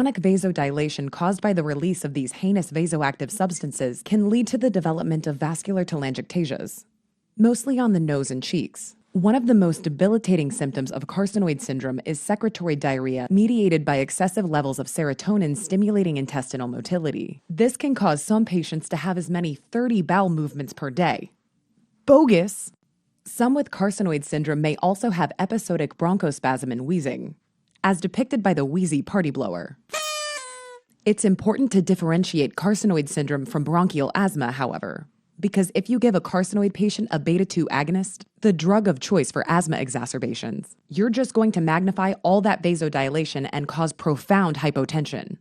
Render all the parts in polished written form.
Chronic vasodilation caused by the release of these heinous vasoactive substances can lead to the development of vascular telangiectasias, mostly on the nose and cheeks. One of the most debilitating symptoms of carcinoid syndrome is secretory diarrhea mediated by excessive levels of serotonin stimulating intestinal motility. This can cause some patients to have as many 30 bowel movements per day. Bogus! Some with carcinoid syndrome may also have episodic bronchospasm and wheezing, as depicted by the wheezy party blower. It's important to differentiate carcinoid syndrome from bronchial asthma, however, because if you give a carcinoid patient a beta-2 agonist, the drug of choice for asthma exacerbations, you're just going to magnify all that vasodilation and cause profound hypotension.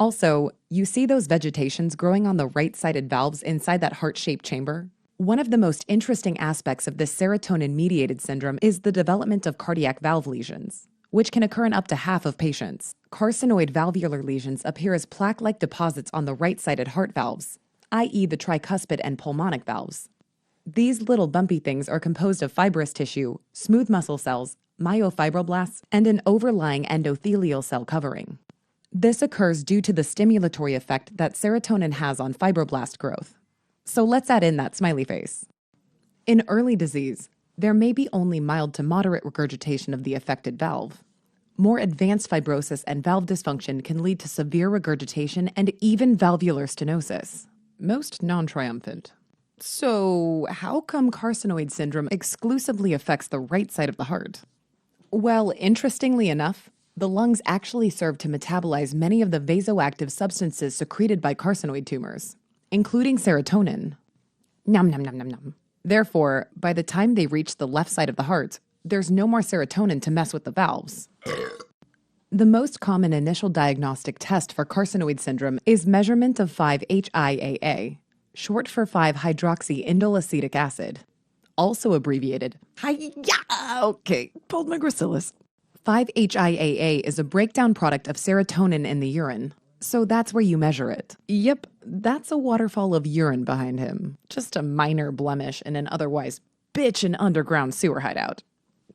Also, you see those vegetations growing on the right-sided valves inside that heart-shaped chamber? One of the most interesting aspects of this serotonin-mediated syndrome is the development of cardiac valve lesions, which can occur in up to half of patients. Carcinoid valvular lesions appear as plaque-like deposits on the right-sided heart valves, i.e. the tricuspid and pulmonic valves. These little bumpy things are composed of fibrous tissue, smooth muscle cells, myofibroblasts, and an overlying endothelial cell covering. This occurs due to the stimulatory effect that serotonin has on fibroblast growth. So let's add in that smiley face. In early disease, there may be only mild to moderate regurgitation of the affected valve. More advanced fibrosis and valve dysfunction can lead to severe regurgitation and even valvular stenosis. Most non-triumphant. So, how come carcinoid syndrome exclusively affects the right side of the heart? Well, interestingly enough, the lungs actually serve to metabolize many of the vasoactive substances secreted by carcinoid tumors, including serotonin. Nom nom nom nom nom. Therefore, by the time they reach the left side of the heart, there's no more serotonin to mess with the valves. The most common initial diagnostic test for carcinoid syndrome is measurement of 5-HIAA, short for 5-hydroxyindoleacetic acid, also abbreviated pulled my gracilis. 5-HIAA is a breakdown product of serotonin in the urine, so that's where you measure it. Yep, that's a waterfall of urine behind him. Just a minor blemish in an otherwise bitchin' underground sewer hideout.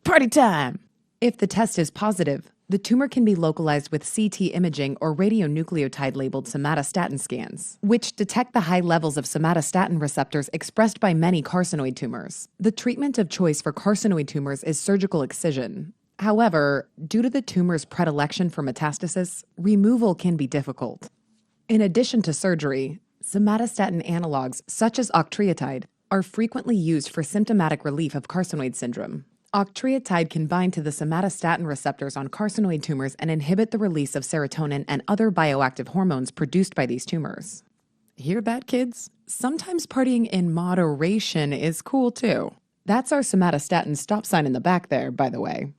Party time! If the test is positive, the tumor can be localized with CT imaging or radionucleotide-labeled somatostatin scans, which detect the high levels of somatostatin receptors expressed by many carcinoid tumors. The treatment of choice for carcinoid tumors is surgical excision. However, due to the tumor's predilection for metastasis, removal can be difficult. In addition to surgery, somatostatin analogs such as octreotide are frequently used for symptomatic relief of carcinoid syndrome. Octreotide can bind to the somatostatin receptors on carcinoid tumors and inhibit the release of serotonin and other bioactive hormones produced by these tumors. Hear that, kids? Sometimes partying in moderation is cool too. That's our somatostatin stop sign in the back there, by the way.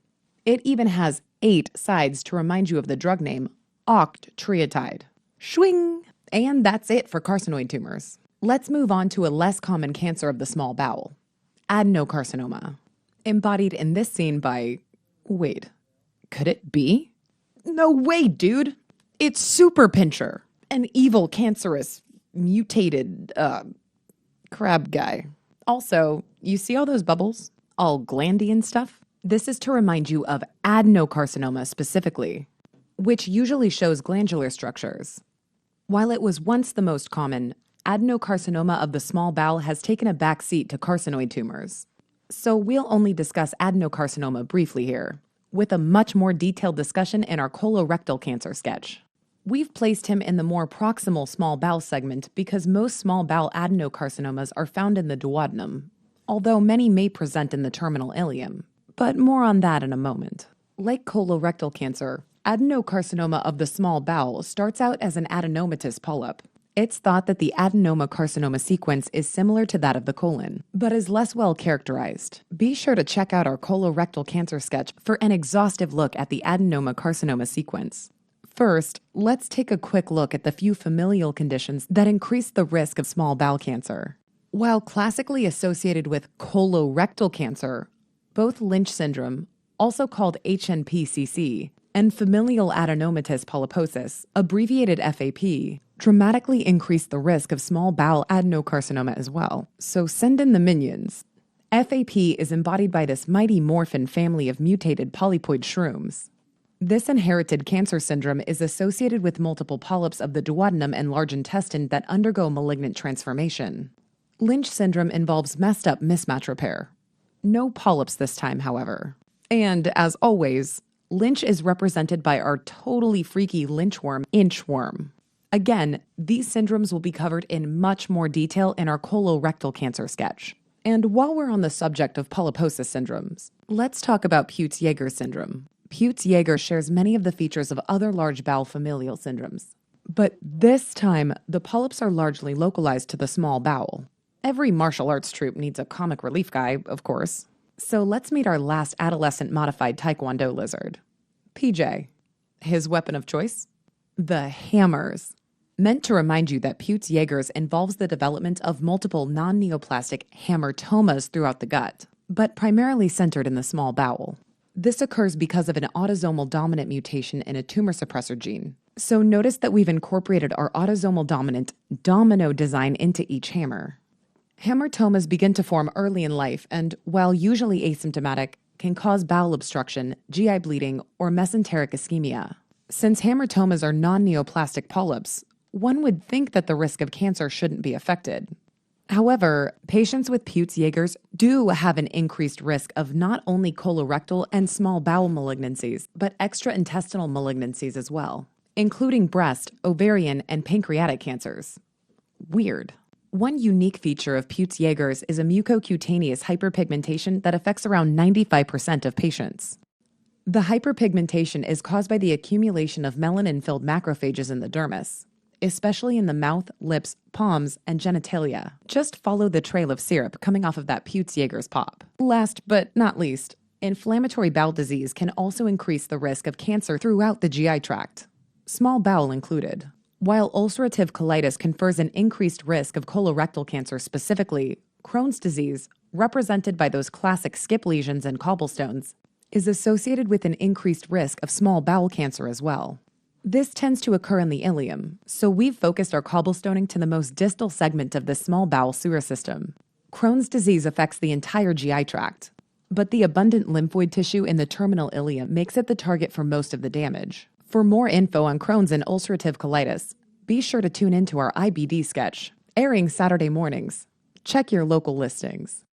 It even has 8 sides to remind you of the drug name, octreotide. Shwing! And that's it for carcinoid tumors. Let's move on to a less common cancer of the small bowel, adenocarcinoma. Embodied in this scene by... Wait, could it be? No way, dude! It's Super Pincher, an evil, cancerous, mutated, crab guy. Also, you see all those bubbles? All glandy and stuff? This is to remind you of adenocarcinoma specifically, which usually shows glandular structures. While it was once the most common, adenocarcinoma of the small bowel has taken a back seat to carcinoid tumors. So we'll only discuss adenocarcinoma briefly here, with a much more detailed discussion in our colorectal cancer sketch. We've placed him in the more proximal small bowel segment because most small bowel adenocarcinomas are found in the duodenum, although many may present in the terminal ileum. But more on that in a moment. Like colorectal cancer, adenocarcinoma of the small bowel starts out as an adenomatous polyp. It's thought that the adenoma-carcinoma sequence is similar to that of the colon, but is less well characterized. Be sure to check out our colorectal cancer sketch for an exhaustive look at the adenoma-carcinoma sequence. First, let's take a quick look at the few familial conditions that increase the risk of small bowel cancer. While classically associated with colorectal cancer, both Lynch syndrome, also called HNPCC, and familial adenomatous polyposis, abbreviated FAP, dramatically increase the risk of small bowel adenocarcinoma as well. So send in the minions. FAP is embodied by this mighty morphin family of mutated polypoid shrooms. This inherited cancer syndrome is associated with multiple polyps of the duodenum and large intestine that undergo malignant transformation. Lynch syndrome involves messed up mismatch repair. No polyps this time, however. And as always, Lynch is represented by our totally freaky lynchworm, inchworm. Again, these syndromes will be covered in much more detail in our colorectal cancer sketch. And while we're on the subject of polyposis syndromes, let's talk about Peutz-Jeghers syndrome. Peutz-Jeghers shares many of the features of other large bowel familial syndromes. But this time, the polyps are largely localized to the small bowel. Every martial arts troupe needs a comic relief guy, of course. So let's meet our last adolescent modified Taekwondo lizard. PJ. His weapon of choice? The hammers. Meant to remind you that Peutz-Jeghers involves the development of multiple non-neoplastic hamartomas throughout the gut, but primarily centered in the small bowel. This occurs because of an autosomal dominant mutation in a tumor suppressor gene. So notice that we've incorporated our autosomal dominant domino design into each hammer. Hamartomas begin to form early in life and, while usually asymptomatic, can cause bowel obstruction, GI bleeding, or mesenteric ischemia. Since hamartomas are non-neoplastic polyps, one would think that the risk of cancer shouldn't be affected. However, patients with Peutz-Jeghers do have an increased risk of not only colorectal and small bowel malignancies, but extraintestinal malignancies as well, including breast, ovarian, and pancreatic cancers. Weird. One unique feature of Peutz-Jeghers is a mucocutaneous hyperpigmentation that affects around 95% of patients. The hyperpigmentation is caused by the accumulation of melanin-filled macrophages in the dermis, especially in the mouth, lips, palms, and genitalia. Just follow the trail of syrup coming off of that Peutz-Jeghers pop. Last but not least, inflammatory bowel disease can also increase the risk of cancer throughout the GI tract, small bowel included. While ulcerative colitis confers an increased risk of colorectal cancer specifically, Crohn's disease, represented by those classic skip lesions and cobblestones, is associated with an increased risk of small bowel cancer as well. This tends to occur in the ileum, so we've focused our cobblestoning to the most distal segment of the small bowel sewer system. Crohn's disease affects the entire GI tract, but the abundant lymphoid tissue in the terminal ileum makes it the target for most of the damage. For more info on Crohn's and ulcerative colitis, be sure to tune into our IBD sketch, airing Saturday mornings. Check your local listings.